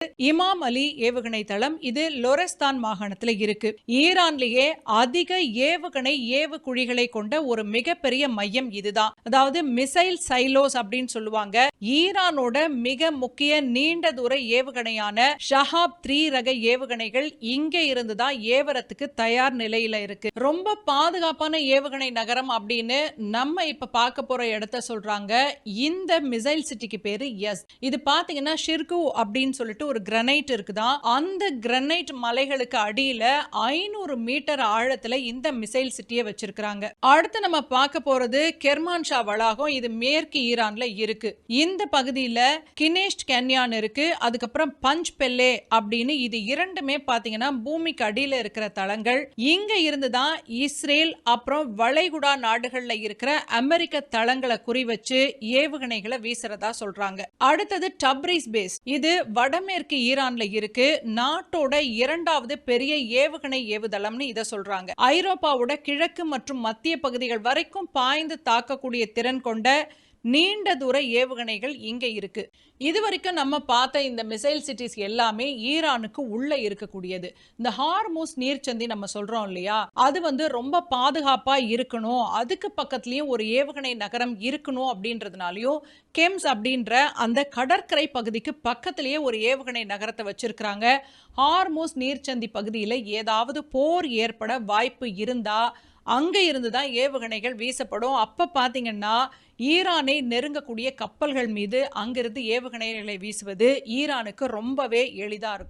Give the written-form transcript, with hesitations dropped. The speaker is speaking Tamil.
இமாம் அலி ஏவுகணை தளம். இது லோரெஸ்தான் மாகாணத்துல இருக்கு. ஈரான்லயே அதிக ஏவுகணை ஏவுகுழிகளை கொண்ட ஒரு மிகப்பெரிய மையம் இதுதான். அதாவது மிசைல் சைலோஸ் அப்படின்னு சொல்லுவாங்க. ஈரானோட மிக முக்கிய நீண்ட தூர ஏவுகணையான ஷஹாப் 3 ரக ஏவுகணைகள் இங்க இருந்துதான் ஏவரத்துக்கு தயார் நிலையில இருக்கு. ரொம்ப பாதுகாப்பான ஏவுகணை நகரம் அப்படின்னு நம்ம இப்ப பார்க்க போற இடத்த சொல்றாங்க. இந்த மிசைல் சிட்டிக்கு பேரு எஸ். இது பாத்தீங்கன்னா ஷிர்கு அப்படின்னு சொல்லிட்டு ஒரு கிரனைட் இருக்குதான். அந்த கிரனைட் மலைகளுக்கு அடியில 500 மீட்டர் ஆழத்துல இந்த மிசைல் சிட்டியை வச்சிருக்காங்க. அடுத்து நம்ம பார்க்க போறது கெர்மான்ஷா வளாகம். இது மேற்கு ஈரான்ல இருக்கு. இந்த பகுதியில கினேஷ்ட் கேன்யான் இருக்கு. அதுக்கப்புறம் பஞ்ச் பெல்லே அப்படின்னு இது இரண்டுமே பாத்தீங்கன்னா பூமிக்கு அடியில இருக்கிற தளங்கள். இங்க இருந்துதான் இஸ்ரேல் அப்புறம் வளைகுடா நாடுகள்ல இருக்கிற அமெரிக்க தளங்களை குறி வச்சு ஏவுகணைகளை வீசுறதா சொல்றாங்க. அடுத்தது டப்ரிஸ் பேஸ். இது வடமேற்கு ஈரான்ல இருக்கு. நாட்டோட இரண்டாவது பெரிய ஏவுகணை ஏவுதளம்னு இத சொல்றாங்க. ஐரோப்பாவோட கிழக்கு மற்றும் மத்திய பகுதிகள் வரைக்கும் பாய்ந்து தாக்கக்கூடிய திறன் கொண்ட நீண்ட தூர ஏவுகணைகள் இங்க இருக்கு. இதுவரைக்கும் நம்ம பார்த்த இந்த மிசைல் சிட்டிஸ் எல்லாமே ஈரானுக்கு உள்ள இருக்கக்கூடியது. இந்த ஹார்மூஸ் நீர்ச்சந்தி நம்ம சொல்றோம் இல்லையா, அது ரொம்ப பாதுகாப்பா இருக்கணும், அதுக்கு பக்கத்துலயும் ஒரு ஏவுகணை நகரம் இருக்கணும் அப்படின்றதுனாலயும் கெம்ஸ் அப்படின்ற அந்த கடற்கரை பகுதிக்கு பக்கத்திலேயே ஒரு ஏவுகணை நகரத்தை வச்சிருக்கிறாங்க. ஹார்மூஸ் நீர்ச்சந்தி பகுதியில ஏதாவது போர் ஏற்பட வாய்ப்பு இருந்தா அங்க இருந்துதான் ஏவுகணைகள் வீசப்படும். அப்ப பாத்தீங்கன்னா ஈரானை நெருங்கக்கூடிய கப்பல்கள் மீது அங்கிருந்து ஏவுகணைகளை வீசுவது ஈரானுக்கு ரொம்பவே எளிதா இருக்கும்.